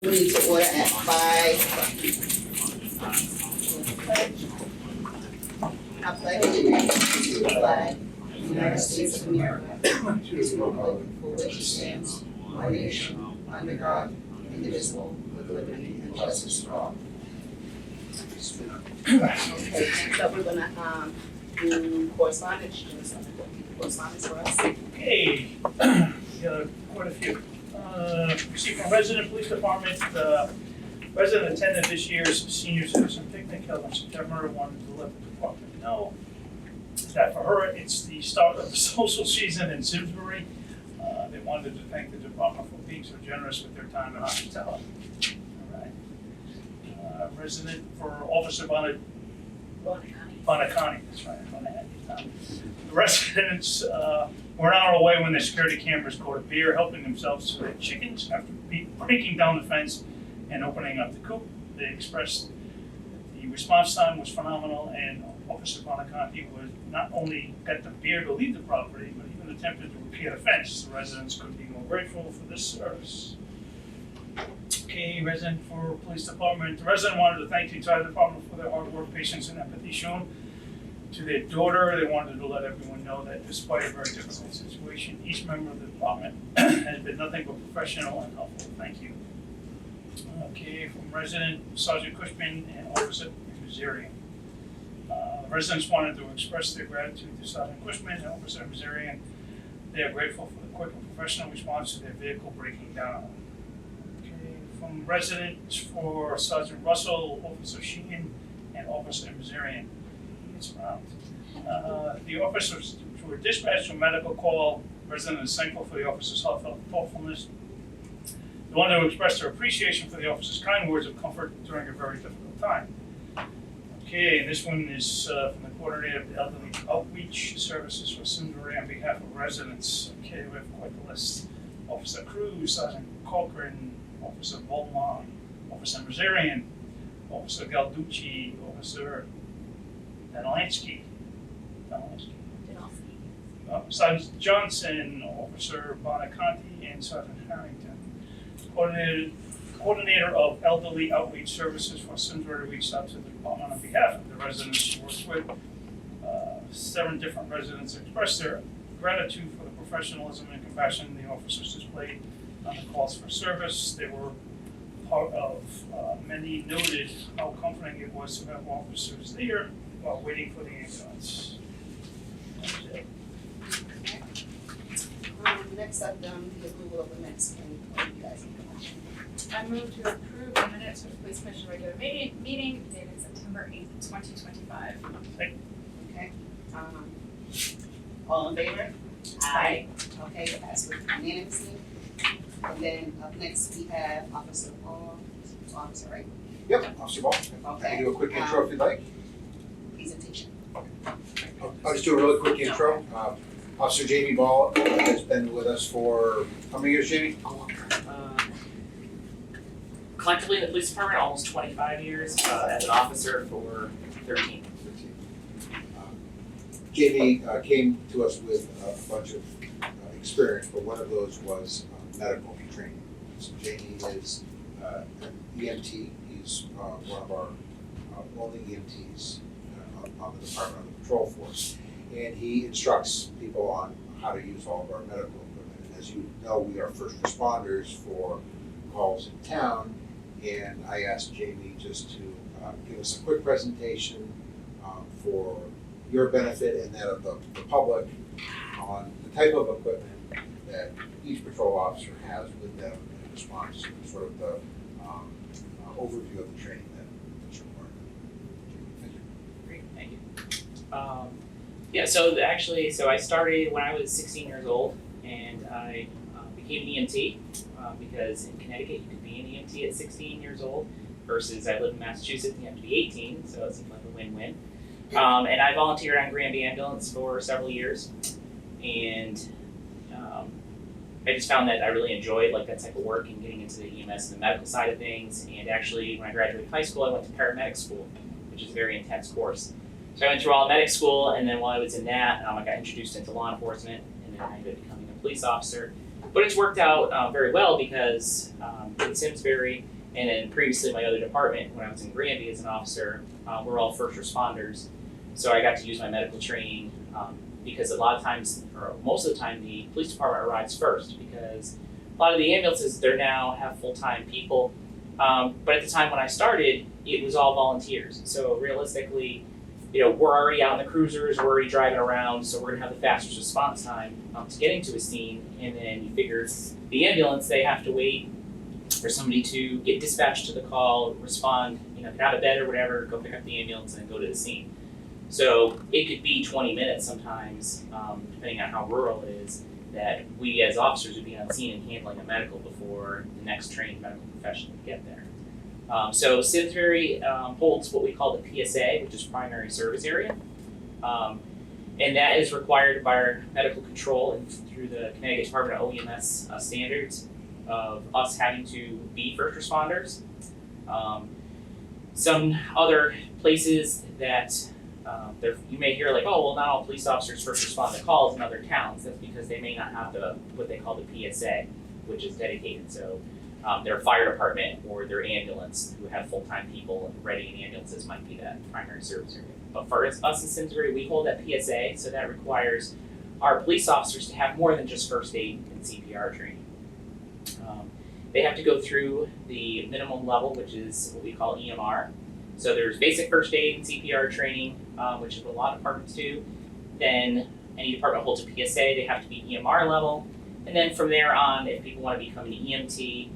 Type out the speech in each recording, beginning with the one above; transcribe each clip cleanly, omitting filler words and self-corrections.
We need to order at 5. I pledge allegiance to the flag of the United States of America, to the republic for which it stands, one nation, under God, indivisible, with liberty and justice for all. Okay, next up we're gonna do correspondence. You want to correspondence for us? Okay, we got quite a few. Received from resident police department, resident attended this year's senior citizen picnic held on September, wanted to let the department know that for her, it's the start of the social season in Simsbury. They wanted to thank the department for being so generous with their time and hospitality. All right. Resident for Officer Bonacani, that's right, the residents were on our way when the security cameras caught a bear helping themselves to their chickens after breaking down the fence and opening up the coop. They expressed the response time was phenomenal, and Officer Bonacani was not only got the bear to leave the property, but even attempted to repair the fence. The residents couldn't be more grateful for this service. Okay, resident for police department. The resident wanted to thank the entire department for their hard work, patience, and empathy shown to their daughter. They wanted to let everyone know that despite a very difficult situation, each member of the department has been nothing but professional and helpful. Thank you. Okay, from resident Sergeant Cushman and Officer Miserian. Residents wanted to express their gratitude to Sergeant Cushman and Officer Miserian. They are grateful for the quick and professional response to their vehicle breaking down. Okay, from residents for Sergeant Russell, Officer Sheehan, and Officer Miserian. It's around. The officers were dispatched to a medical call. Resident is thankful for the officer's thoughtfulness. They wanted to express their appreciation for the officer's kind words of comfort during a very difficult time. Okay, and this one is from the coordinator of the Elderly Outreach Services for Simsbury on behalf of residents. Okay, we have quite the list. Officer Cruz, Sergeant Cochran, Officer Beaumont, Officer Miserian, Officer Galducci, Officer Danalansky, Sergeant Johnson, Officer Bonaconti, and Sergeant Harrington. Coordinator of Elderly Outreach Services for Simsbury reached out to the department on behalf of the residents she works with. 7 different residents expressed their gratitude for the professionalism and compassion the officers displayed on the calls for service. They were part of many noted how comforting it was to have officers there while waiting for the ambulance. Next up, the approval of the minutes. You guys I move to approve the minutes of the police commission regular meeting dated September 8th, 2025. Okay. All in favor? Aye. Okay, it passed unanimously. And then up next we have Officer Paul. Officer, right? Yep, Officer Ball. Okay. I can do a quick intro if you'd like. Presentation. I'll just do a really quick intro. Officer Jamie Ball has been with us for how many years, Jamie? Collectively in the police department, almost 25 years, as an officer for 13. Jamie came to us with a bunch of experience, but one of those was medical training. So Jamie is an EMT. He's one of our only EMTs on the department of the patrol force. And he instructs people on how to use all of our medical equipment. And as you know, we are first responders for calls in town. And I asked Jamie just to give us a quick presentation for your benefit and that of the public on the type of equipment that each patrol officer has with them in response to sort of the overview of the training that's required. Thank you. Great, thank you. So I started when I was 16 years old, and I became an EMT because in Connecticut you could be an EMT at 16 years old versus I live in Massachusetts and you have to be 18, so it seemed like a win-win. And I volunteered on Granby Ambulance for several years, and I just found that I really enjoyed like that type of work and getting into the EMS and the medical side of things. And actually, when I graduated high school, I went to paramedic school, which is a very intense course. So I went through all medic school, and then while I was in that, I got introduced into law enforcement, and then I ended up becoming a police officer. But it's worked out very well because in Simsbury and then previously my other department when I was in Granby as an officer, we're all first responders. So I got to use my medical training because a lot of times, or most of the time, the police department arrives first because a lot of the ambulances, they now have full-time people. But at the time when I started, it was all volunteers. So realistically, we're already out in the cruisers, we're already driving around, so we're gonna have the fastest response time to getting to a scene. And then you figure the ambulance, they have to wait for somebody to get dispatched to the call, respond, get out of bed or whatever, go pick up the ambulance and go to the scene. So it could be 20 minutes sometimes, depending on how rural it is, that we as officers would be on scene and handling a medical before the next trained medical professional would get there. So Simsbury holds what we call the PSA, which is Primary Service Area. And that is required by our medical control and through the Connecticut Department of OEMS standards of us having to be first responders. Some other places that you may hear like, oh, well, not all police officers first respond to calls in other towns. That's because they may not have what they call the PSA, which is dedicated. So their fire department or their ambulance who have full-time people and ready in ambulances might be that primary service area. But for us in Simsbury, we hold that PSA, so that requires our police officers to have more than just first aid and CPR training. They have to go through the minimum level, which is what we call EMR. So there's basic first aid and CPR training, which is what a lot of departments do. Then any department holds a PSA, they have to be EMR level. And then from there on, if people want to become an EMT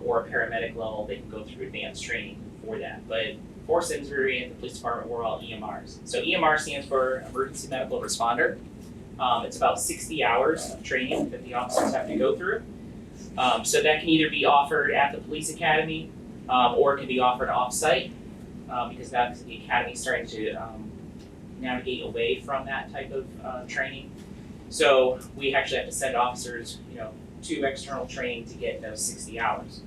or a paramedic level, they can go through advanced training for that. But for Simsbury and the police department, we're all EMRs. So EMR stands for Emergency Medical Responder. It's about 60 hours of training that the officers have to go through. So that can either be offered at the police academy or it can be offered off-site because that's the academy starting to navigate away from that type of training. So we actually have to send officers, to external training to get those 60 hours.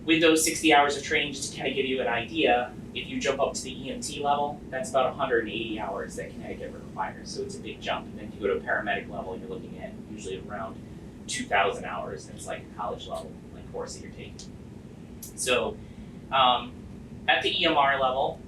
With those 60 hours of training, just to kind of give you an idea, if you jump up to the EMT level, that's about 180 hours that Connecticut requires. So it's a big jump. And then if you go to a paramedic level, you're looking at usually around 2,000 hours. And it's like a college level, like course that you're taking. So at the EMR level,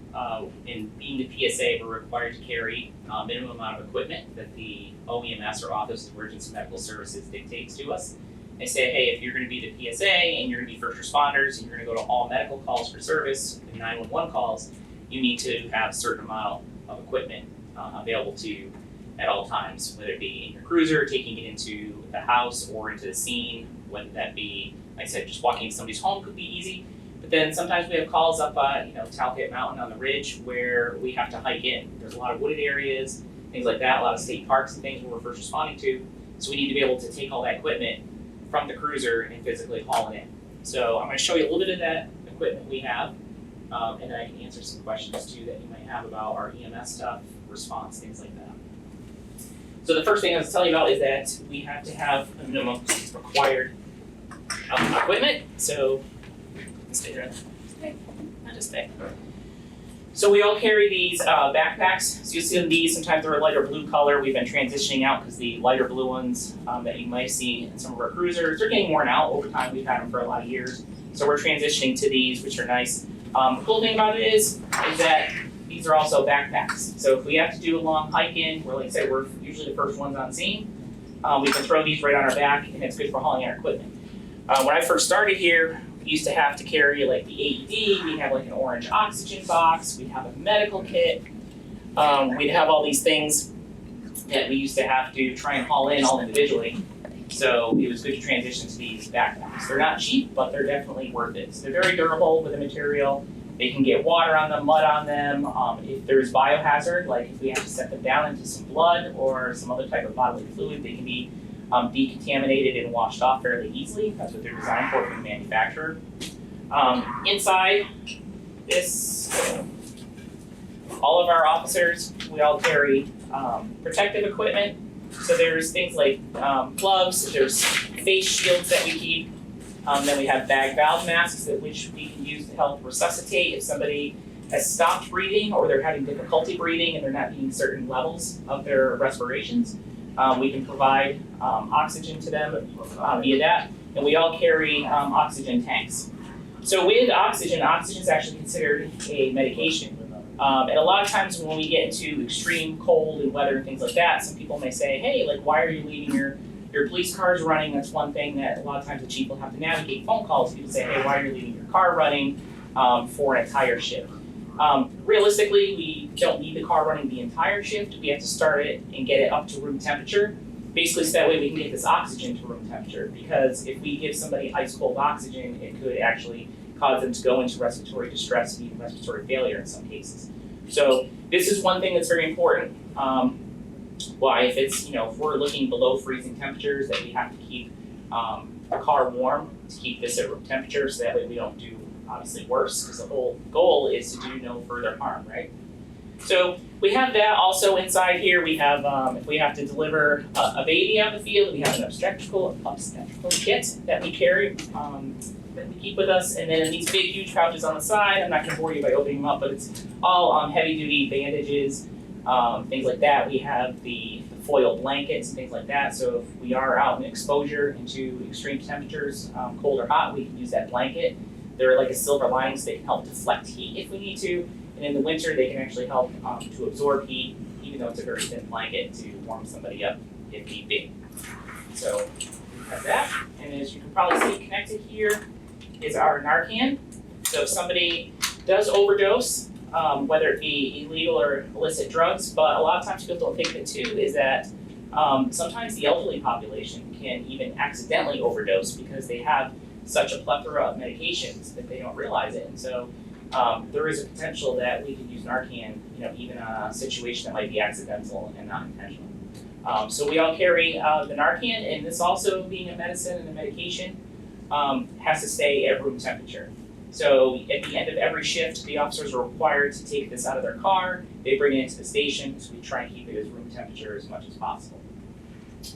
in being the PSA, we're required to carry a minimum amount of equipment that the OEMS or Office of Emergency Medical Services dictates to us. They say, hey, if you're going to be the PSA and you're going to be first responders and you're going to go to all medical calls for service and 911 calls, you need to have a certain amount of equipment available to you at all times, whether it be in your cruiser, taking it into the house or into the scene, whether that be, like I said, just walking into somebody's home could be easy. But then sometimes we have calls up, Talcott Mountain on the ridge where we have to hike in. There's a lot of wooded areas, things like that, a lot of state parks and things where we're first responding to. So we need to be able to take all that equipment from the cruiser and physically haul it in. So I'm going to show you a little bit of that equipment we have, and then I can answer some questions too that you might have about our EMS stuff, response, things like that. So the first thing I was telling you about is that we have to have a minimum required equipment. So stay there. Okay, I'll just stay. So we all carry these backpacks. So you'll see these, sometimes they're a lighter blue color. We've been transitioning out because the lighter blue ones that you might see in some of our cruisers, they're getting worn out over time. We've had them for a lot of years. So we're transitioning to these, which are nice. The cool thing about it is that these are also backpacks. So if we have to do a long hike in, where like I said, we're usually the first ones on scene, we can throw these right on our back and it's good for hauling our equipment. When I first started here, we used to have to carry like the AED, we'd have like an orange oxygen box, we'd have a medical kit, we'd have all these things that we used to have to try and haul in all individually. So it was good to transition to these backpacks. They're not cheap, but they're definitely worth it. So they're very durable with the material. They can get water on them, mud on them. If there's biohazard, like if we have to set them down into some blood or some other type of bodily fluid, they can be decontaminated and washed off fairly easily. That's what they're designed for from the manufacturer. Inside this, all of our officers, we all carry protective equipment. So there's things like gloves, there's face shields that we keep. Then we have bag valve masks which we can use to help resuscitate if somebody has stopped breathing or they're having difficulty breathing and they're not meeting certain levels of their respirations. We can provide oxygen to them via that, and we all carry oxygen tanks. So with oxygen, oxygen is actually considered a medication. And a lot of times when we get into extreme cold and weather and things like that, some people may say, hey, like, why are you leaving your police cars running? That's one thing that a lot of times the chief will have to navigate phone calls. People say, hey, why are you leaving your car running for an entire shift? Realistically, we don't need the car running the entire shift. We have to start it and get it up to room temperature, basically so that way we can get this oxygen to room temperature. Because if we give somebody ice cold oxygen, it could actually cause them to go into respiratory distress and even respiratory failure in some cases. So this is one thing that's very important. Why, if it's, if we're looking below freezing temperatures, that we have to keep the car warm to keep this at room temperature, so that way we don't do obviously worse, because the whole goal is to do no further harm, right? So we have that also inside here. We have, if we have to deliver a baby out in the field, we have an obstetrical kit that we carry, that we keep with us. And then in these big, huge pouches on the side, I'm not gonna bore you by opening them up, but it's all heavy duty bandages, things like that. We have the foil blankets and things like that. So if we are out in exposure into extreme temperatures, cold or hot, we can use that blanket. They're like a silver lining, so they can help deflect heat if we need to. And in the winter, they can actually help to absorb heat, even though it's a very thin blanket, to warm somebody up if need be. So we have that. And as you can probably see, connected here is our Narcan. So if somebody does overdose, whether it be illegal or illicit drugs, but a lot of times people don't think of it too, is that sometimes the elderly population can even accidentally overdose because they have such a plethora of medications that they don't realize it. And so there is a potential that we could use Narcan, even in a situation that might be accidental and not intentional. So we all carry the Narcan, and this also being a medicine and a medication has to stay at room temperature. So at the end of every shift, the officers are required to take this out of their car. They bring it into the station, so we try and keep it as room temperature as much as possible.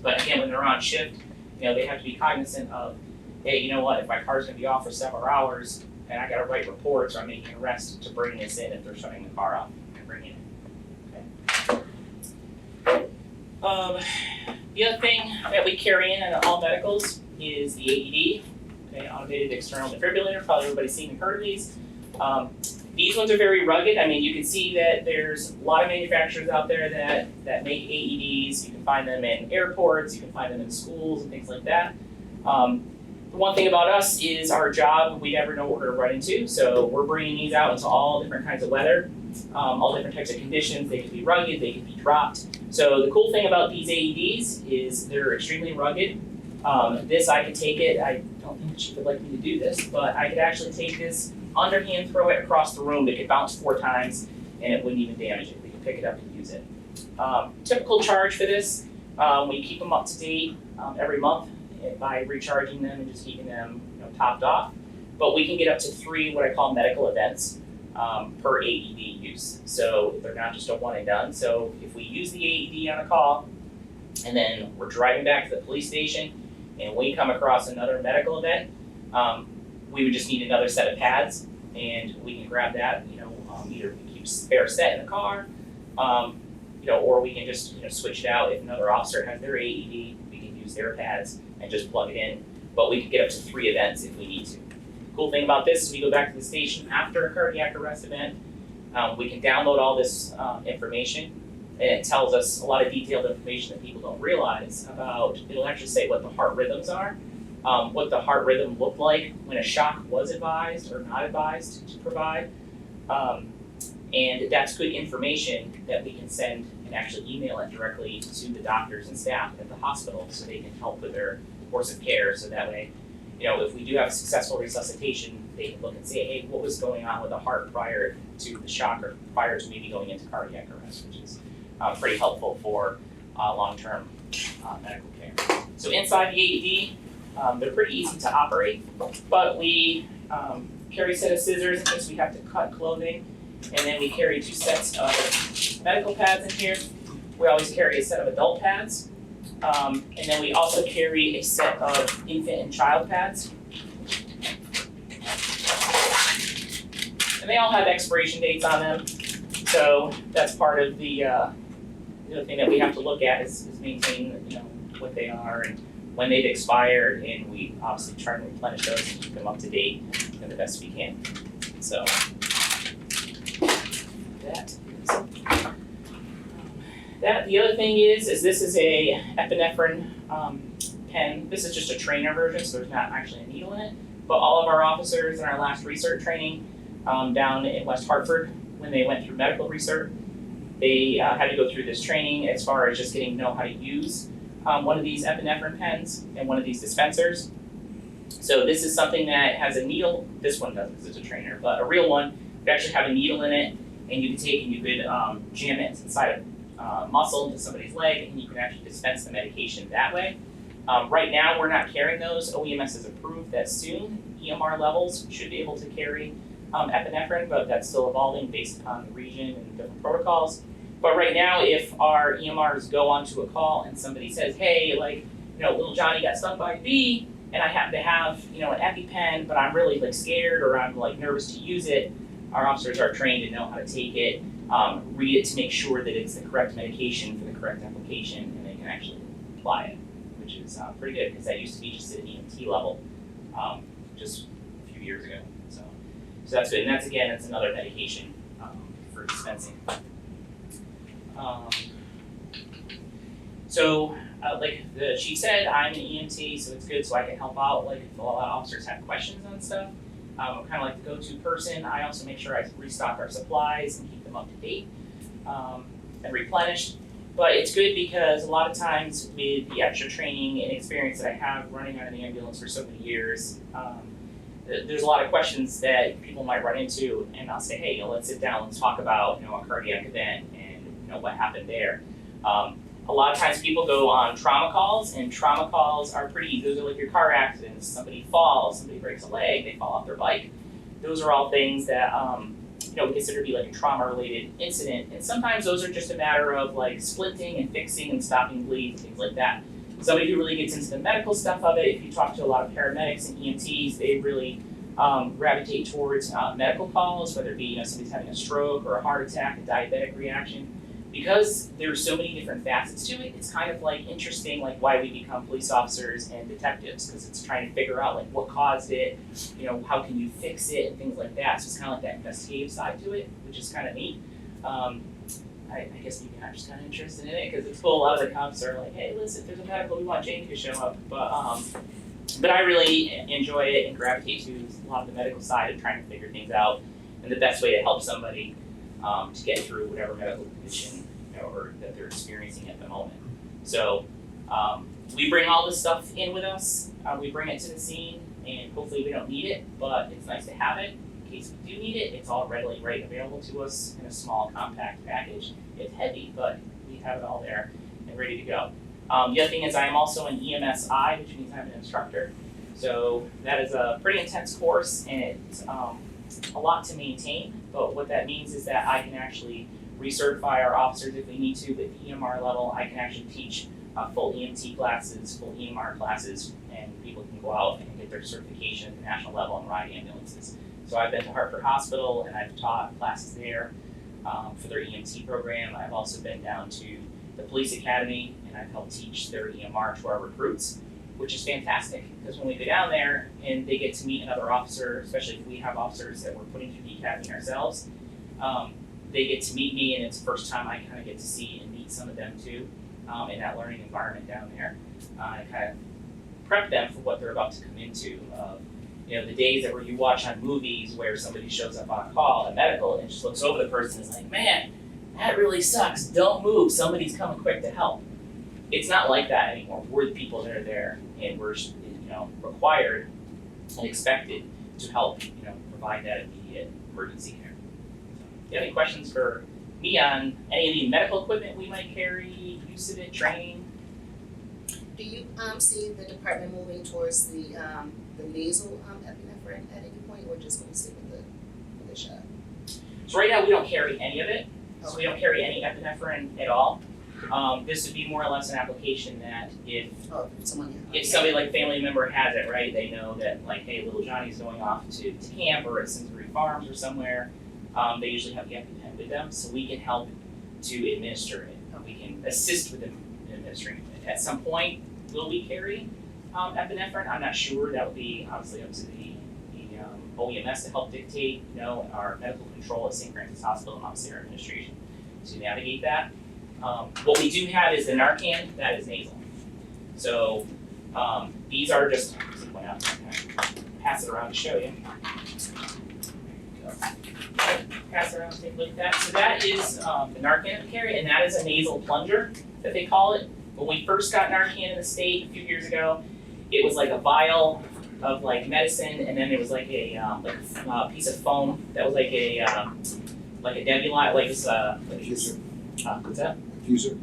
But again, when they're on shift, they have to be cognizant of, hey, you know what, if my car's gonna be off for several hours and I gotta write reports or I'm making an arrest, to bring this in if they're shutting the car off and bring it in. Okay. The other thing that we carry in at all medicals is the AED, okay, automated external defibrillator. Probably everybody's seen and heard of these. These ones are very rugged. I mean, you can see that there's a lot of manufacturers out there that make AEDs. You can find them in airports, you can find them in schools and things like that. The one thing about us is our job, we never know what we're gonna run into, so we're bringing these out into all different kinds of weather, all different types of conditions. They could be rugged, they could be dropped. So the cool thing about these AEDs is they're extremely rugged. This, I could take it, I don't think she would like me to do this, but I could actually take this, underhand throw it across the room. It could bounce 4 times and it wouldn't even damage it. We could pick it up and use it. Typical charge for this, we keep them up to date every month by recharging them and just keeping them topped off. But we can get up to 3 what I call medical events per AED use. So they're not just a one and done. So if we use the AED on a call and then we're driving back to the police station and we come across another medical event, we would just need another set of pads, and we can grab that, either we keep spare set in the car, or we can just switch it out. If another officer has their AED, we can use their pads and just plug it in. But we can get up to 3 events if we need to. Cool thing about this is we go back to the station after a cardiac arrest event. We can download all this information, and it tells us a lot of detailed information that people don't realize about. It'll actually say what the heart rhythms are, what the heart rhythm looked like when a shock was advised or not advised to provide. And that's good information that we can send and actually email it directly to the doctors and staff at the hospital so they can help with their course of care. So that way, if we do have a successful resuscitation, they can look and say, hey, what was going on with the heart prior to the shock or prior to maybe going into cardiac arrest, which is pretty helpful for long-term medical care. So inside the AED, they're pretty easy to operate, but we carry a set of scissors in case we have to cut clothing, and then we carry 2 sets of medical pads in here. We always carry a set of adult pads, and then we also carry a set of infant and child pads. And they all have expiration dates on them, so that's part of the the other thing that we have to look at is maintain, you know, what they are and when they've expired, and we obviously try to replenish those and keep them up to date the best we can. So the other thing is this is a epinephrine pen. This is just a trainer version, so there's not actually a needle in it. But all of our officers in our last research training down in West Hartford, when they went through medical research, they had to go through this training as far as just getting to know how to use one of these epinephrine pens and one of these dispensers. So this is something that has a needle. This one doesn't because it's a trainer, but a real one would actually have a needle in it, and you could take and you could jam it inside a muscle into somebody's leg, and you can actually dispense the medication that way. Right now, we're not carrying those. OEMS has approved that soon EMR levels should be able to carry epinephrine, but that's still evolving based upon the region and different protocols. But right now, if our EMRs go onto a call and somebody says, hey, like, you know, little Johnny got stung by a bee, and I happen to have, you know, an EpiPen, but I'm really like scared or I'm like nervous to use it, our officers are trained to know how to take it, read it to make sure that it's the correct medication for the correct application, and they can actually apply it, which is pretty good because that used to be just at an EMT level just a few years ago. So that's good, and that's again, it's another medication for dispensing. Like the chief said, I'm an EMT, so it's good so I can help out. Like if a lot of officers have questions on stuff, I'm kind of like the go-to person. I also make sure I restock our supplies and keep them up to date and replenished. But it's good because a lot of times with the extra training and experience that I have running out of the ambulance for so many years, there's a lot of questions that people might run into, and I'll say, hey, you know, let's sit down, let's talk about, you know, a cardiac event and, you know, what happened there. A lot of times people go on trauma calls, and trauma calls are pretty easy. Those are like your car accidents. Somebody falls, somebody breaks a leg, they fall off their bike. Those are all things that you know, we consider to be like a trauma-related incident. And sometimes those are just a matter of like splinting and fixing and stopping bleeds and things like that. Somebody who really gets into the medical stuff of it, if you talk to a lot of paramedics and EMTs, they really gravitate towards medical calls, whether it be, you know, somebody's having a stroke or a heart attack, a diabetic reaction. Because there's so many different facets to it, it's kind of like interesting, like why we become police officers and detectives, because it's trying to figure out like what caused it, you know, how can you fix it and things like that. So it's kind of like that investigative side to it, which is kind of neat. I guess maybe I'm just kind of interested in it because it's cool. A lot of the cops are like, hey, listen, if there's a medical, we want Jamie to show up. But I really enjoy it and gravitate to a lot of the medical side of trying to figure things out and the best way to help somebody to get through whatever medical condition, you know, or that they're experiencing at the moment. So we bring all this stuff in with us. We bring it to the scene, and hopefully we don't need it, but it's nice to have it. In case we do need it, it's all readily right available to us in a small compact package. It's heavy, but we have it all there and ready to go. The other thing is I am also an EMSI, which means I'm an instructor. So that is a pretty intense course, and it's a lot to maintain, but what that means is that I can actually recertify our officers if we need to at the EMR level. I can actually teach full EMT classes, full EMR classes, and people can go out and get their certification at the national level and ride ambulances. So I've been to Hartford Hospital and I've taught classes there for their EMT program. I've also been down to the police academy and I've helped teach their EMR to our recruits, which is fantastic because when we go down there and they get to meet another officer, especially if we have officers that we're putting through the academy ourselves, they get to meet me, and it's the first time I kind of get to see and meet some of them too in that learning environment down there. And kind of prep them for what they're about to come into. You know, the days that where you watch on movies where somebody shows up on a call at medical and just looks over the person and is like, man, that really sucks. Don't move. Somebody's coming quick to help. It's not like that anymore. We're the people that are there, and we're, you know, required and expected to help, you know, provide that immediate emergency care. Do you have any questions for me on any of the medical equipment we might carry, use of it, training? Do you see the department moving towards the nasal epinephrine at any point, or just going to stick with the shot? So right now we don't carry any of it. So we don't carry any epinephrine at all. This would be more or less an application that if somebody like family member has it, right, they know that like, hey, little Johnny's going off to camp or at Simsbury Farms or somewhere, they usually have the EpiPen with them, so we can help to administer it. We can can assist with administering it. At some point, will we carry epinephrine? I'm not sure. That would be obviously up to the OEMS to help dictate, our medical control at St. Francis Hospital and obviously our administration to navigate that. What we do have is the Narcan that is nasal. So these are just, pass it around to show you. Pass it around and take a look at that. So that is the Narcan that we carry, and that is a nasal plunger that they call it. When we first got Narcan in the state a few years ago, it was like a vial of like medicine, and then there was like a piece of foam that was like a nebula, what's that? Diffuser.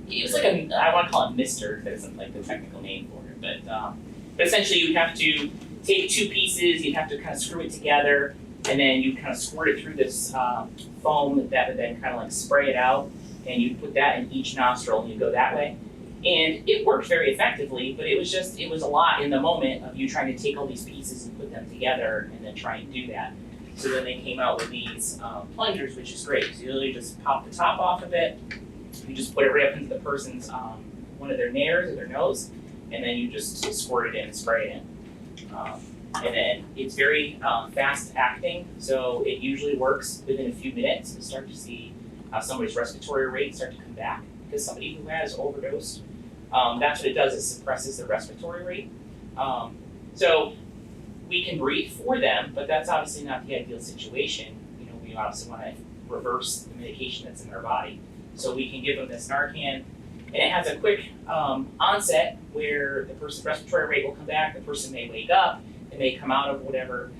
It was like I want to call it mister, that isn't like the technical name for it, but essentially you'd have to take two pieces, you'd have to kind of screw it together, and then you kind of squirt it through this foam that would then kind of like spray it out, and you'd put that in each nostril and you go that way. And it worked very effectively, but it was a lot in the moment of you trying to take all these pieces and put them together and then try and do that. So then they came out with these plungers, which is great. So you literally just pop the top off of it, you just put it right up into the person's, one of their nares or their nose, and then you just squirt it in and spray it in. And then it's very fast acting, so it usually works within a few minutes. You start to see somebody's respiratory rate start to come back, because somebody who has overdosed, that's what it does, it suppresses their respiratory rate. So we can breathe for them, but that's obviously not the ideal situation. We obviously want to reverse the medication that's in their body. So we can give them this Narcan, and it has a quick onset where the person's respiratory rate will come back, the person may wake up, they may come out of whatever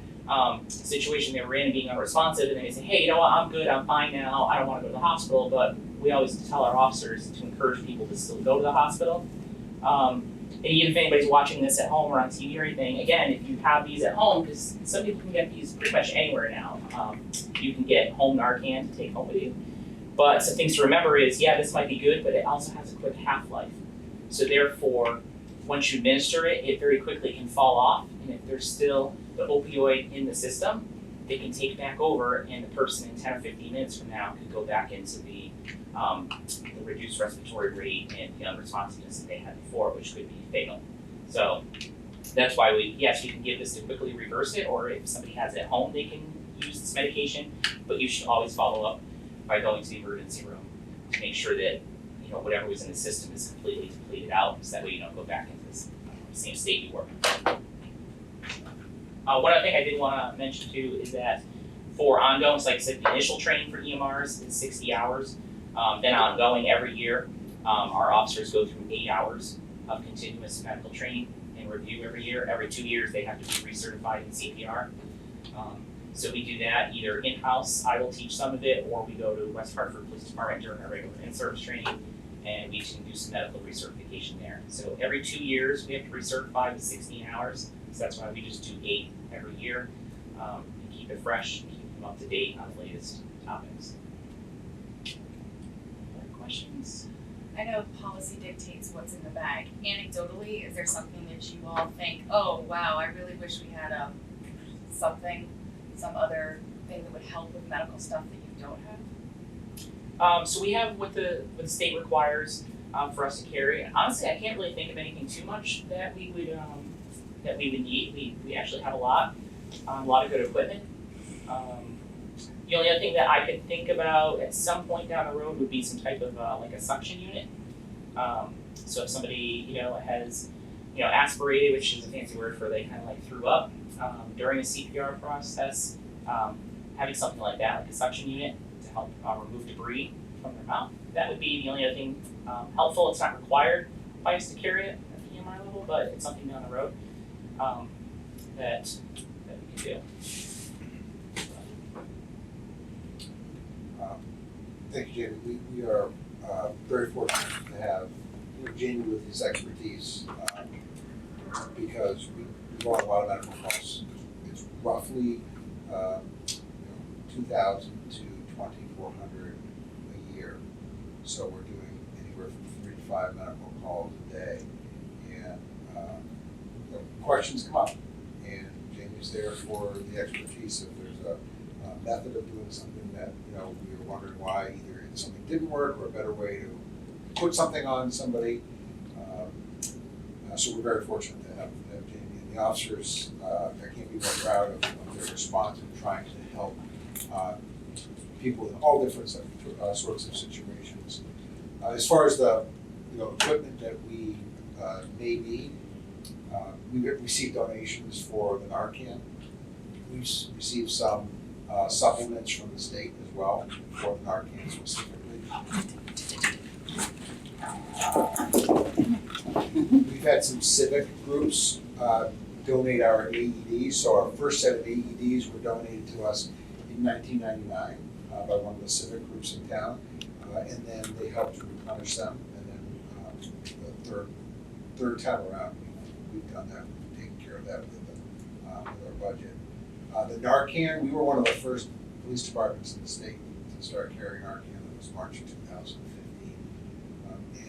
situation they were in and being unresponsive, and then they say, hey, you know what, I'm good, I'm fine now, I don't want to go to the hospital, but we always tell our officers to encourage people to still go to the hospital. And even if anybody's watching this at home or on TV or anything, again, if you have these at home, because some people can get these pretty much anywhere now, you can get home Narcan to take home with you. But some things to remember is, yeah, this might be good, but it also has a quick half-life. So therefore, once you administer it, it very quickly can fall off, and if there's still the opioid in the system, they can take back over, and the person in 10 or 15 minutes from now could go back into the reduced respiratory rate and the unresponsiveness that they had before, which could be fatal. So that's why we can give this to quickly reverse it, or if somebody has it at home, they can use this medication, but you should always follow up by going to the emergency room to make sure that whatever was in the system is completely depleted out, so that way you don't go back into this same state you were. One other thing I did want to mention too is that for ongoing, like I said, the initial training for EMRs is 60 hours. Then ongoing every year, our officers go through 8 hours of continuous medical training and review every year. Every 2 years, they have to be recertified in CPR. So we do that either in-house, I will teach some of it, or we go to West Hartford Police Department during our regular in-service training, and we can do some medical recertification there. So every 2 years, we have to recertify with 16 hours. So that's why we just do 8 every year, and keep it fresh, and keep them up to date on the latest topics. Other questions? I know policy dictates what's in the bag. Anecdotally, is there something that you all think, oh wow, I really wish we had some other thing that would help with medical stuff that you don't have? So we have what the state requires for us to carry. And honestly, I can't really think of anything too much that we would need. We actually have a lot of good equipment. The only other thing that I could think about at some point down the road would be some type of like a suction unit. So if somebody has aspirated, which is a fancy word for they kind of like threw up during a CPR process, having something like that, like a suction unit, to help remove debris from their mouth. That would be the only other thing helpful. It's not required by us to carry it at the EMR level, but it's something down the road that we can do. Thank you, Jamie. We are very fortunate to have Jamie with his expertise because we go on a lot of medical calls. It's roughly 2,000 to 2,400 a year. So we're doing anywhere from 3 to 5 medical calls a day, and questions come up, and Jamie's there for the expertise. If there's a method of doing something that we were wondering why either something didn't work or a better way to put something on somebody. So we're very fortunate to have Jamie and the officers. I can't be more proud of their response in trying to help people in all different sorts of situations. As far as the equipment that we may need, we received donations for the Narcan. We've received some supplements from the state as well for the Narcan specifically. We've had some civic groups donate our AEDs. So our first set of AEDs were donated to us in 1999 by one of the civic groups in town, and then they helped to replenish them. And then the third time around, we've done that. We've taken care of that with our budget. The Narcan, we were one of the first police departments in the state to start carrying Narcan. It was March of 2015.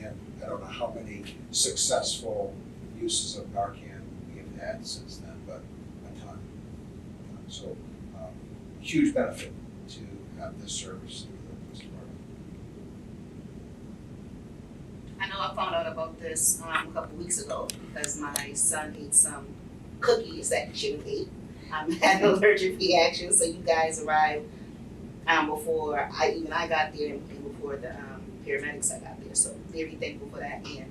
And I don't know how many successful uses of Narcan we have had since then, but a ton. So huge benefit to have this service through the police department. I know I found out about this a couple weeks ago because my son ate some cookies that he shouldn't have ate. Had an allergic reaction, so you guys arrived before I got there and before the paramedics I got there. So very thankful for that. And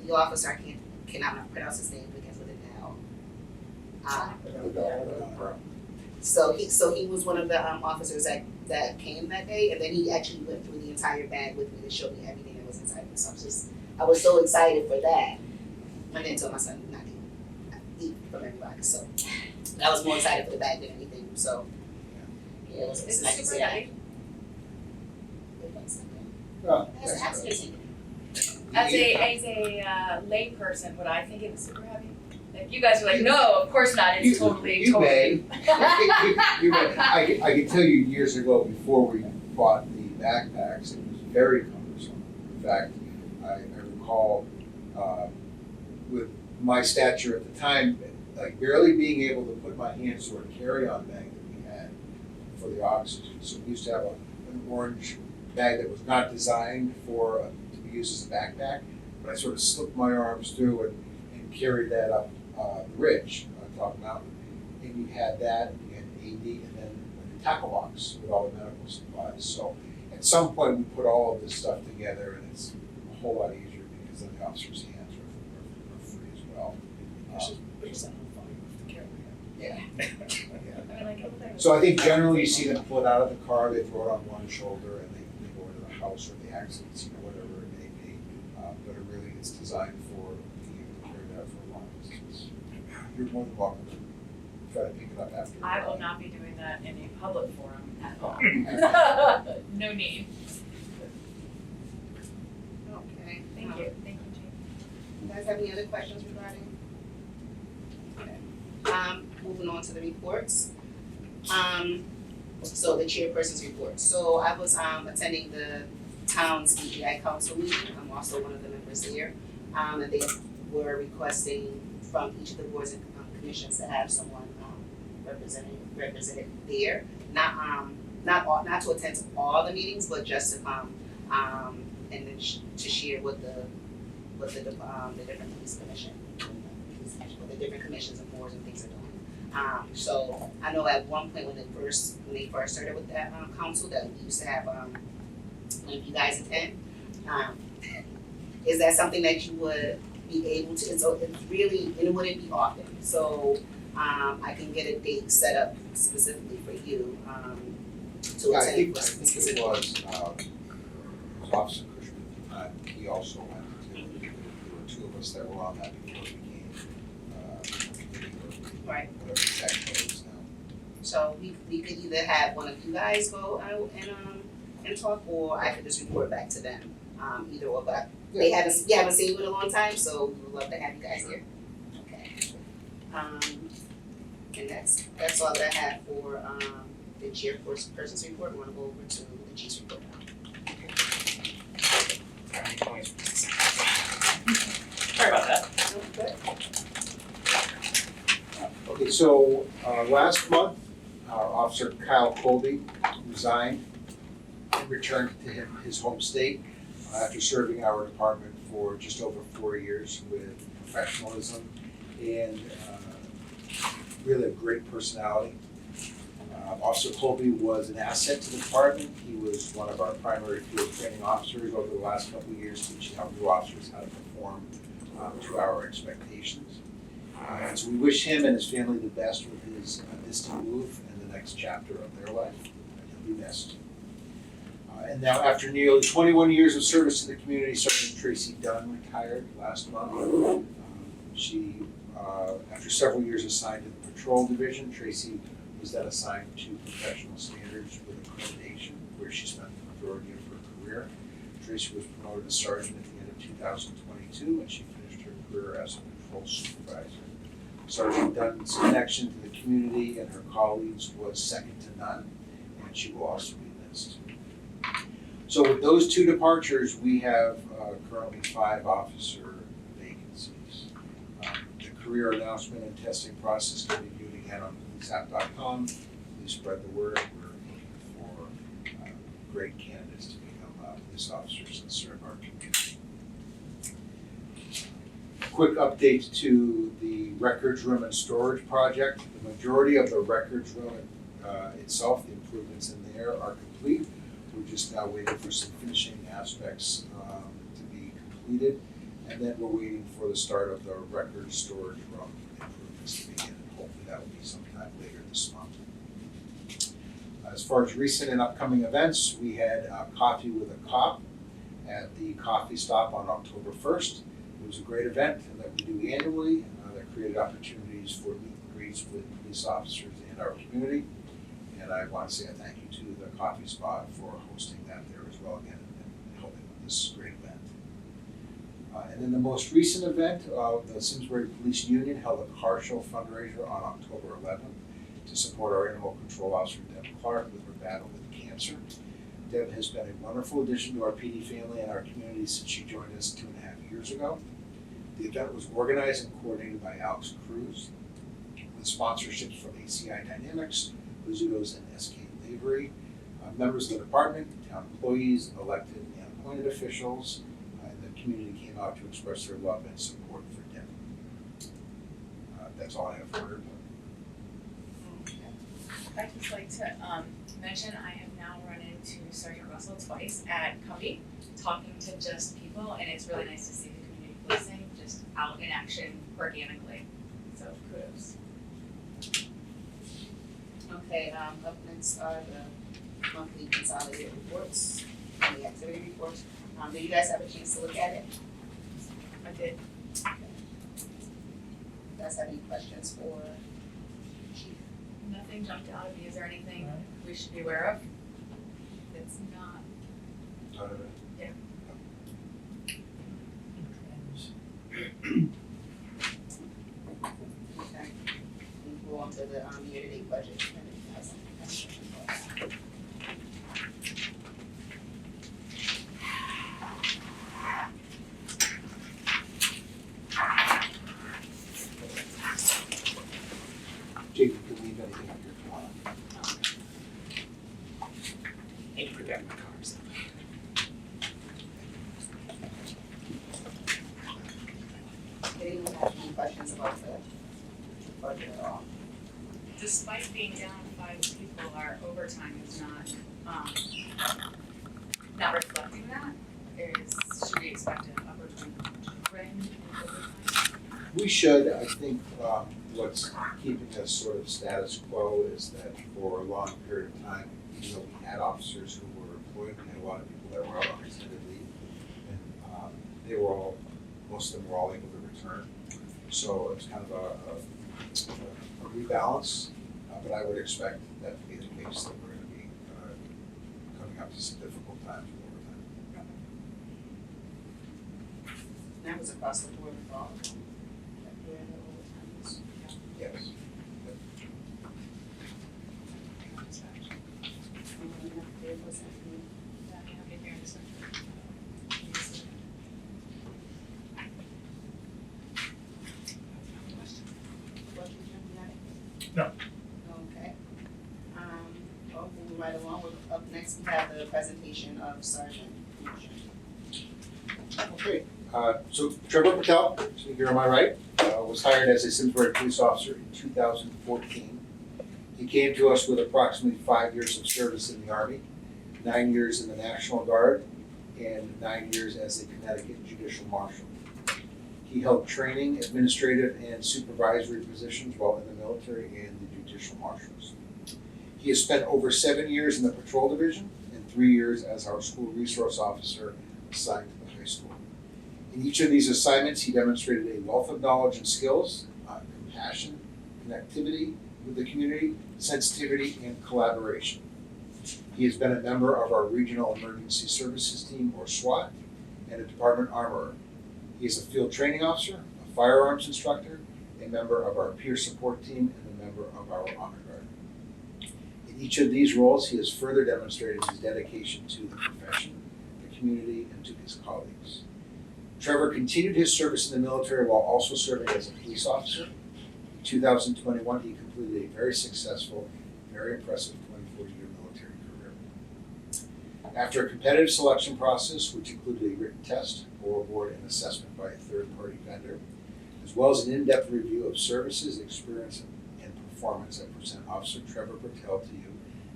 the officer, I cannot pronounce his name, begins with an L. So he was one of the officers that came that day, and then he actually went through the entire bag with me to show me everything that was inside of it. So I was so excited for that. And then told my son not to eat from everybody. So I was more excited for the bag than anything. So yeah, it was Is nice it to super see that. heavy? Well, That's that's absolutely. As a lay person, would I think it was super heavy? Like you guys are like, no, of course not. It's totally. You may. I can tell you years ago, before we bought the backpacks, it was very cumbersome. In fact, I recall with my stature at the time, like barely being able to put my hands through a carry-on bag that we had for the oxygen. So we used to have an orange bag that was not designed to be used as a backpack, but I sort of slipped my arms through and carried that up the ridge on top of the mountain. And you had that, and you had an AD, and then a tackle box with all the medical supplies. So at some point we put all of this stuff together, and it's a whole lot easier because then the officer's hands are free as well. Yeah. I mean, like, it looked like it was- So I think generally you see them pull it out of the car, they throw it on one shoulder, and they go into the house or the accidents, whatever it may be. But it really is designed for being able to carry that for a long distance. You're more than welcome to try to pick it up after. I will not be doing that in a public forum at all. No need. Okay. Thank you, Jane. You guys have any other questions regarding? Okay. Moving on to the reports. So the chairperson's report. So I was attending the town's EEI council meeting. I'm also one of the members there. And they were requesting from each of the boards and commissions to have someone represented there. Not to attend all the meetings, but just to come and then to share what the different police commission, what the different commissions and boards and things are doing. So I know at one point when they first started with that council, that we used to have one of you guys attend. Is that something that you would be able to? So it's really, and it wouldn't be often. So I can get a date set up specifically for you to Yeah, I attend. think it was Officer Cushman at the time. He also went. There were two of us that were on that before it became Right. whatever the exact code is now. So we could either have one of you guys go out and talk, or I could just report back to them. Either or, but we haven't seen you in a long time, so we would love to have you guys here. Okay. And that's all that I have for the chairperson's report. We want to go over to the chief's report now. Sorry about that. Okay, so last month, Officer Kyle Colby resigned and returned to his home state. after serving our department for just over 4 years with professionalism and really a great personality. Officer Colby was an asset to the department. He was one of our primary field training officers over the last couple of years, teaching our new officers how to perform to our expectations. And so we wish him and his family the best with his distant move and the next chapter of their life. And he'll be missed. And now, after nearly 21 years of service to the community, Sergeant Tracy Dunn retired last month. She, after several years assigned to the patrol division, Tracy was then assigned to professional standards with accreditation, where she spent the majority of her career. Tracy was promoted to sergeant at the end of 2022, and she finished her career as a patrol supervisor. Sergeant Dunn's connection to the community and her colleagues was second to none, and she will also be missed. So with those two departures, we have currently 5 officer vacancies. The career announcement and testing process can be viewed again on policeapp.com. Please spread the word. We're looking for great candidates to become police officers and serve our community. Quick update to the records room and storage project. The majority of the records room itself, the improvements in there are complete. We're just now waiting for some finishing aspects to be completed. And then we're waiting for the start of the record storage room improvements to begin. And hopefully that will be sometime later this month. As far as recent and upcoming events, we had Coffee with a Cop at the Coffee Stop on October 1st. It was a great event that we do annually that created opportunities for meet and greets with police officers and our community. And I want to say a thank you to the Coffee Spot for hosting that there as well again and helping with this great event. And then the most recent event, the Simsbury Police Union held a car show fundraiser on October 11th to support our animal control officer, Deb Clark, with her battle with cancer. Deb has been a wonderful addition to our PD family and our community since she joined us 2.5 years ago. The event was organized and coordinated by Alex Cruz with sponsorships from ACI Dynamics, Rizzuto's and SK Lavery, members of the department, town employees, elected and appointed officials, and the community came out to express their love and support for Deb. That's all I have for her. I'd just like to mention I have now run into Sergeant Russell twice at Covey, talking to just people, and it's really nice to see the community policing just out in action organically. So kudos. Okay, up next are the monthly consolidated reports and the activity reports. Do you guys have a chance to look at it? I did. You guys have any questions for Chief? Nothing jumped out at me. Is there anything we should be aware of? It's not. None of it. Okay. We go on to the year-to-date budget. Jake, you can leave anything up here if you want. Need to protect my cars. Did anyone have any questions about the budget at all? Despite being down 5 people, our overtime is not reflecting that. Should we expect an upward trend in overtime? We should. I think what's keeping us sort of status quo is that for a long period of time, even though we had officers who were employed, we had a lot of people that were out on extended leave, and most of them were all able to return. So it's kind of a rebalance, but I would expect that to be the case, that we're going to be coming up to some difficult times with overtime. That was across the board with all of them. Where the overtime was. Yes. No. Okay. Well, moving right along, up next we have the presentation of Sergeant Nugent. Okay, so Trevor Patel, sitting here on my right, was hired as a Simsbury police officer in 2014. He came to us with approximately 5 years of service in the Army, 9 years in the National Guard, and 9 years as a Connecticut Judicial Marshal. He held training, administrative, and supervisory positions while in the military and the Judicial Marshals. He has spent over 7 years in the Patrol Division and 3 years as our School Resource Officer assigned to the high school. In each of these assignments, he demonstrated a wealth of knowledge and skills, compassion, connectivity with the community, sensitivity, and collaboration. He has been a member of our Regional Emergency Services Team, or SWAT, and a Department Armorer. He is a field training officer, a firearms instructor, a member of our peer support team, and a member of our honor guard. In each of these roles, he has further demonstrated his dedication to the profession, the community, and to his colleagues. Trevor continued his service in the military while also serving as a police officer. In 2021, he completed a very successful, very impressive 24-year military career. After a competitive selection process, which included a written test, oral board, and assessment by a third-party vendor, as well as an in-depth review of services, experience, and performance, I present Officer Trevor Patel to you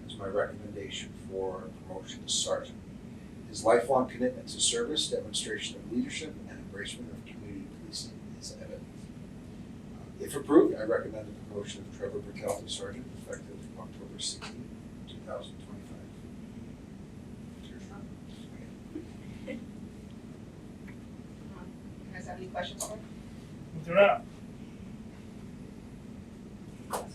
as my recommendation for promotion to sergeant. His lifelong commitment to service, demonstration of leadership, and embracement of community policing is evident. If approved, I recommend the promotion of Trevor Patel to sergeant effective October 16, 2025. Here's Trevor. You guys have any questions for him? We'll do that.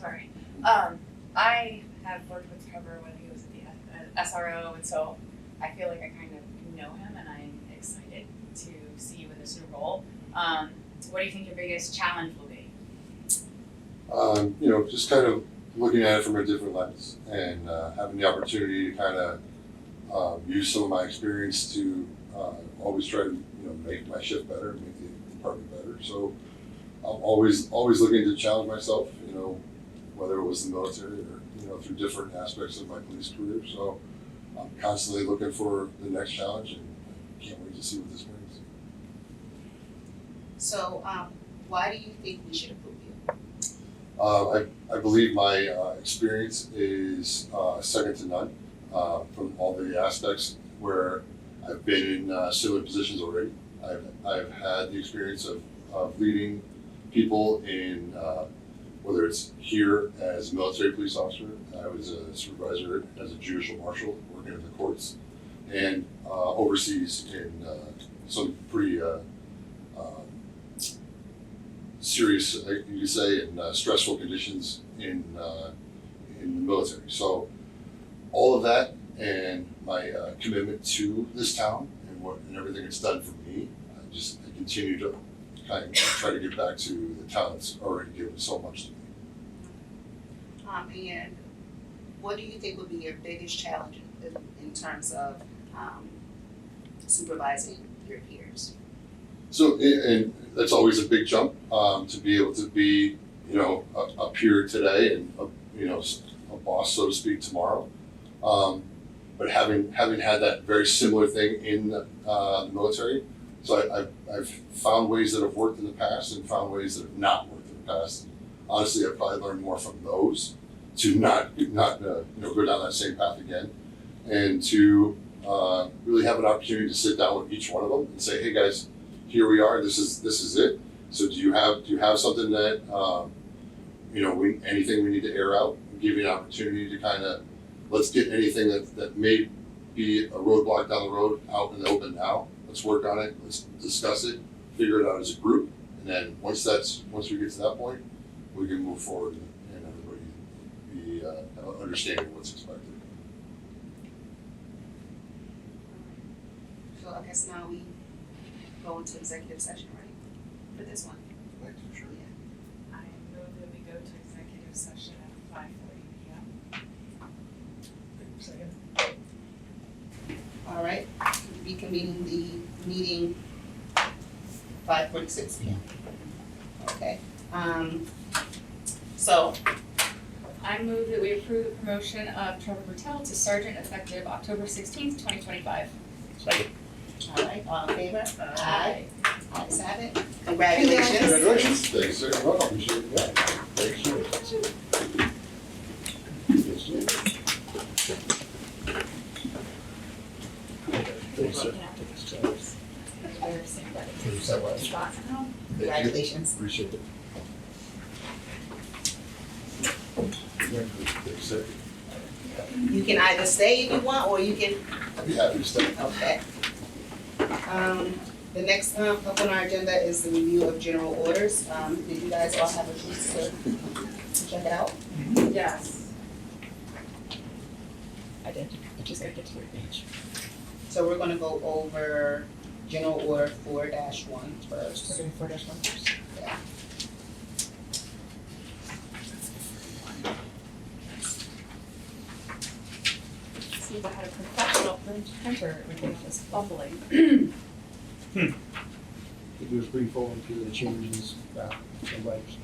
Sorry. I have worked with Trevor when he was at the SRO, and so I feel like I kind of know him, and I'm excited to see you in this new role. What do you think your biggest challenge will be? Just kind of looking at it from a different lens and having the opportunity to kind of use some of my experience to always try to make my shift better, make the department better. So I'm always looking to challenge myself, whether it was the military or through different aspects of my police career. So I'm constantly looking for the next challenge, and can't wait to see what this brings. So, why do you think we should approve you? I believe my experience is second to none from all the aspects where I've been in similar positions already. I've had the experience of leading people in whether it's here as a military police officer, I was a supervisor as a judicial marshal working in the courts, and overseas in some pretty serious, you could say, and stressful conditions in the military. So all of that and my commitment to this town and everything it's done for me, I continue to kind of try to get back to the town that's already given so much to me. And what do you think would be your biggest challenge in terms of supervising your peers? So, and that's always a big jump to be able to be, a peer today and a boss, so to speak, tomorrow. But having had that very similar thing in the military, so I've found ways that have worked in the past and found ways that have not worked in the past. Honestly, I've probably learned more from those to not go down that same path again, and to really have an opportunity to sit down with each one of them and say, hey guys, here we are. This is it. So do you have something that anything we need to air out, and give you an opportunity to kind of let's get anything that may be a roadblock down the road out in the open now. Let's work on it. Let's discuss it. Figure it out as a group, and then once we get to that point, we can move forward and everybody be understanding what's expected. So I guess now we go into executive session, right, for this one? Sure. I move that we go to executive session at 5:40 p.m. Second. All right, reconvening the meeting 5:46 p.m. Okay, so I move that we approve the promotion of Trevor Patel to sergeant effective October 16th, 2025. Second. All right, all in favor? Aye. Ayes have it. Congratulations. Congratulations. Thanks, sir. Well, appreciate that. Thank you. Thanks, sir. Congratulations. Appreciate it. Thanks, sir. You can either stay if you want, or you can, I'd be happy to stay. okay. The next up on our agenda is the review of general orders. Did you guys all have a chance to check it out? Yes. I did, I just gotta get to your page. So we're gonna go over general order 4-1 first. We're doing 4-1 first. Yeah. See if I had a professional printer, everything was bubbling. It was brief overview of the changes, in letters.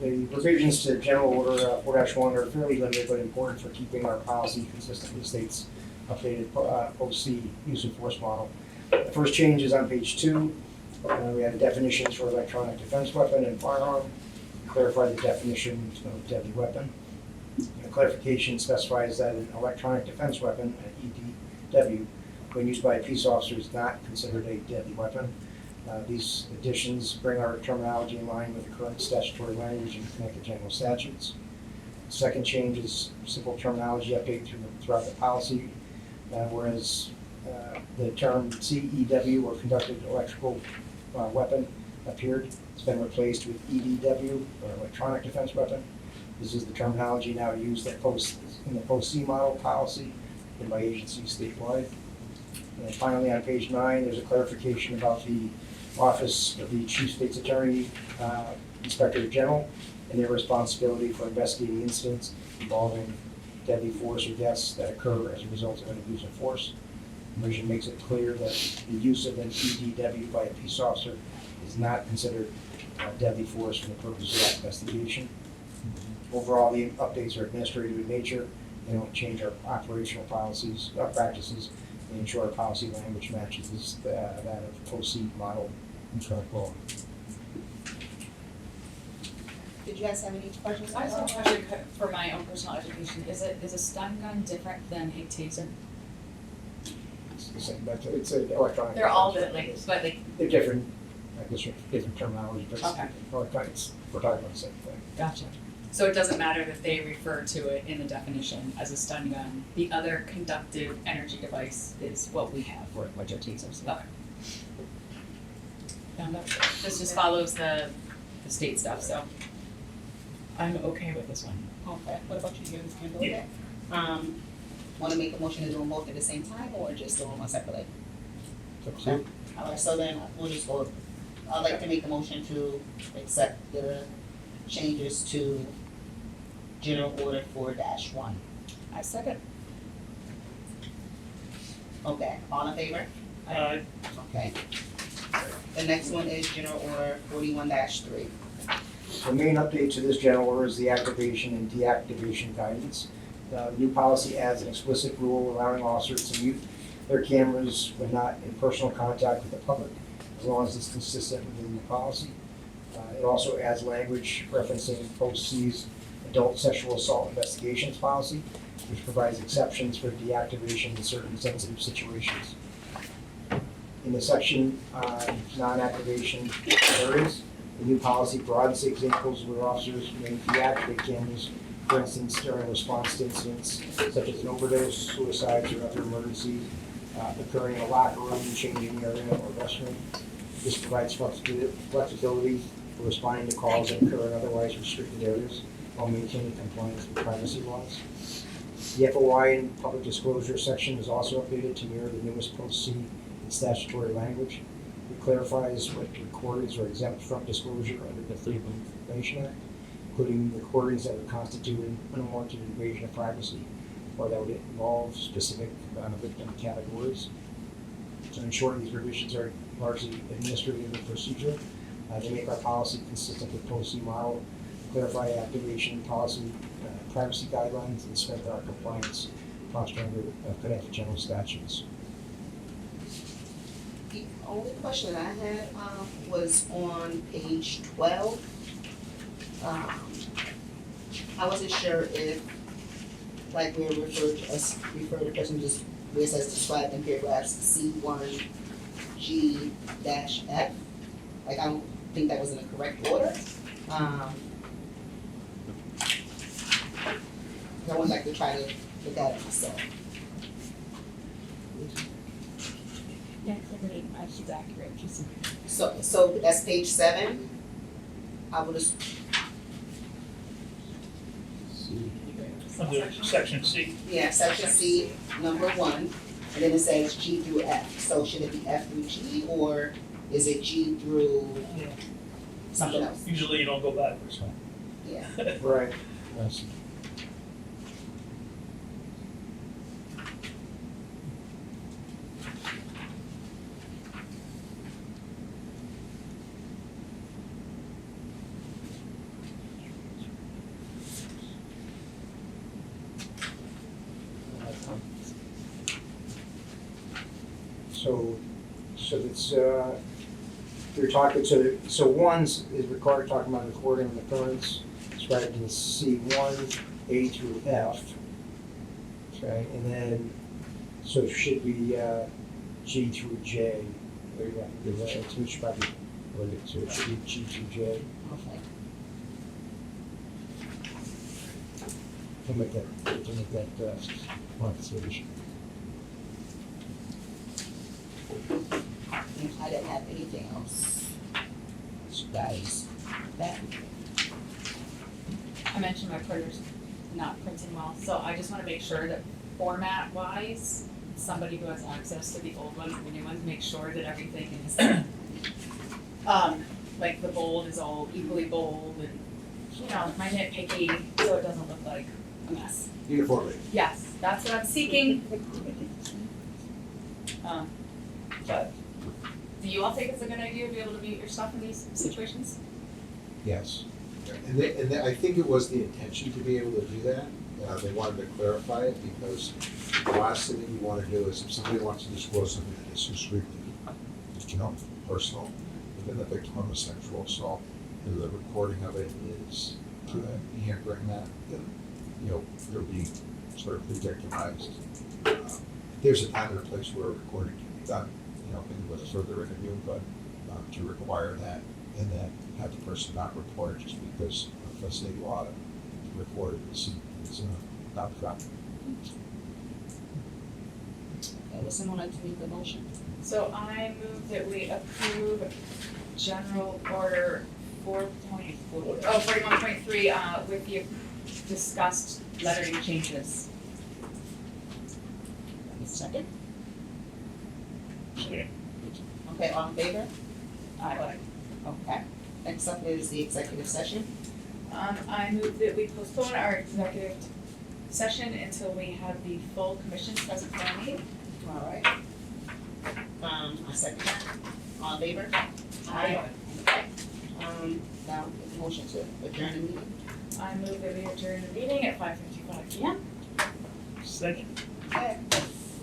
The revisions to general order 4-1 are fairly limited but important for keeping our policy consistent with the state's updated post-C use and force model. The first change is on page 2. We have definitions for electronic defense weapon and firearm. Clarify the definition of deadly weapon. The clarification specifies that an electronic defense weapon, an EDW, when used by a peace officer is not considered a deadly weapon. These additions bring our terminology in line with the current statutory language in Connecticut general statutes. The second change is simple terminology update throughout the policy, whereas the term CEW, or conducted electrical weapon, appeared. It's been replaced with EDW, or electronic defense weapon. This is the terminology now used in the post-C model policy and by agencies statewide. And then finally, on page 9, there's a clarification about the Office of the Chief State's Attorney, Inspector General, and their responsibility for investigating incidents involving deadly force or deaths that occur as a result of an abuse of force. The provision makes it clear that the use of an EDW by a peace officer is not considered deadly force for the purpose of that investigation. Overall, the updates are administrative in nature. They don't change our operational policies, our practices. They ensure our policy language matches that of post-C model contract law. Did you guys have any questions? I just have a question for my own personal education. Is a stun gun different than a taser? It's the same, but it's an electronic. They're all defense like, weapon. but like, They're different, I guess, different terminology, but Okay. we're talking about the same thing. gotcha. So it doesn't matter that they refer to it in the definition as a stun gun. The other conductive energy device is what we have, which are tasers. Okay. Found out. This just follows the state stuff, so I'm okay with this one. Okay, what about you, you can do Yeah. it? Wanna make a motion to do them both at the same time, or just do them separately? So, Alright, so then we'll just go, I'd like to make a motion to accept the changes to General Order 4-1. I second. Okay, all in favor? Okay. The next one is General Order 41-3. the main update to this general order is the activation and deactivation guidance. The new policy adds an explicit rule allowing officers to mute their cameras when not in personal contact with the public, as long as it's consistent with the new policy. It also adds language referencing post-C's adult sexual assault investigations policy, which provides exceptions for deactivation in certain sensitive situations. In the section on non-activation areas, the new policy broadens the examples where officers may deactivate cameras, for instance, during response to incidents such as an overdose, suicides, or other emergencies occurring in a locker room, changing area, or restroom. This provides flexibility for responding to calls that occur in otherwise restricted areas while maintaining compliance with privacy laws. The FOI and public disclosure section is also updated to mirror the newest post-C and statutory language. It clarifies what recordings are exempt from disclosure under the Freedom of Information Act, including recordings that would constitute an unwarranted invasion of privacy or that would involve specific victim categories. So in short, these revisions are largely administrative and procedure. They make our policy consistent with post-C model, clarify activation policy, privacy guidelines, and strengthen our compliance posture under Connecticut general statutes. Only question I had, was on page 12. I wasn't sure if, like, we're refer to person just where it says described in paragraphs C1 G-F. Like, I don't think that was in the correct order. I would like to try to look at it myself. Yeah, she's accurate, she's. So that's page 7. I would just, Under section C. yeah, section C, number 1, and then it says G through F. So should it be F through G, or is it G through Yeah. something else? Usually you don't go backwards. Yeah. Right. Yes. So it's, you're talking, so one's is required, talking about recording an occurrence described in C1, A through F. Okay, and then, so it should be, G through J. There you go, you're right, so it should probably, so it should be G through J. Okay. To make that, modification. I didn't have anything else. So guys, that, I mentioned my printer's not printing well, so I just wanna make sure that format wise, somebody who has access to the old ones and the new ones, make sure that everything is, like the bold is all equally bold and, you know, my nitpicky, so it doesn't look like a mess. Uniformity. Yes, that's what I'm seeking. But, do you all think it's a good idea to be able to mute your stuff in these situations? Yes. And I think it was the intention to be able to do that. They wanted to clarify it because the last thing that you want to do is if somebody wants to disclose something that is extremely, personal, within the victim of a sexual assault, and the recording of it is hampering that, then, they'll be sort of re-victimized. There's a time and a place where a recording can be done, with a further interview, but to require that and then have the person not report it just because of a state law to record it is not proper. would someone like to make the motion? So I move that we approve general order 41.3, with the discussed lettering changes. Second? Okay. Okay, all in favor? Aye. Okay. Next up is the executive session. I move that we postpone our executive session until we have the full commission present for our meeting. All right. I second that. All in favor? Aye. Okay. Now, the motion to adjourn the meeting. I move that we adjourn the meeting at 5:55 p.m. Second. Okay.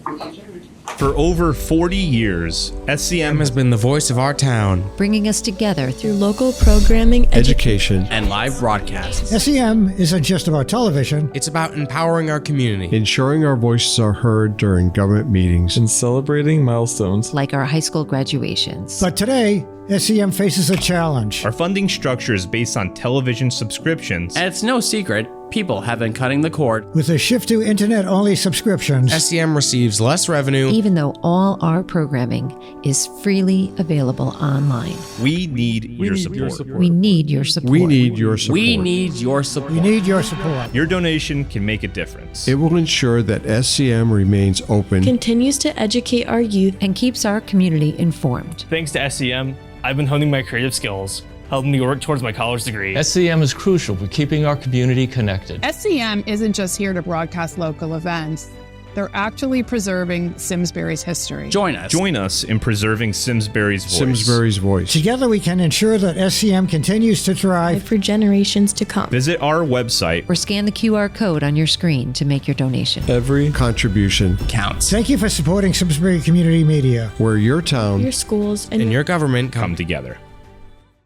We adjourned. For over 40 years, SCM has been the voice of our town, bringing us together through local programming, education, and live broadcasts. SEM isn't just about television. It's about empowering our community, ensuring our voices are heard during government meetings, and celebrating milestones like our high school graduations. But today, SEM faces a challenge. Our funding structure is based on television subscriptions. And it's no secret, people have been cutting the cord. With a shift to internet-only subscriptions, SEM receives less revenue, even though all our programming is freely available online. We need your support. We need your support. We need your support. We need your support. We need your support. Your donation can make a difference. It will ensure that SCM remains open, continues to educate our youth, and keeps our community informed. Thanks to SCM, I've been honing my creative skills, helping me work towards my college degree. SCM is crucial for keeping our community connected. SCM isn't just here to broadcast local events. They're actually preserving Simsbury's history. Join us. Join us in preserving Simsbury's voice. Simsbury's voice. Together we can ensure that SCM continues to thrive For generations to come. Visit our website Or scan the QR code on your screen to make your donation. Every contribution Counts. Thank you for supporting Simsbury Community Media. where your town Your schools and your government come together.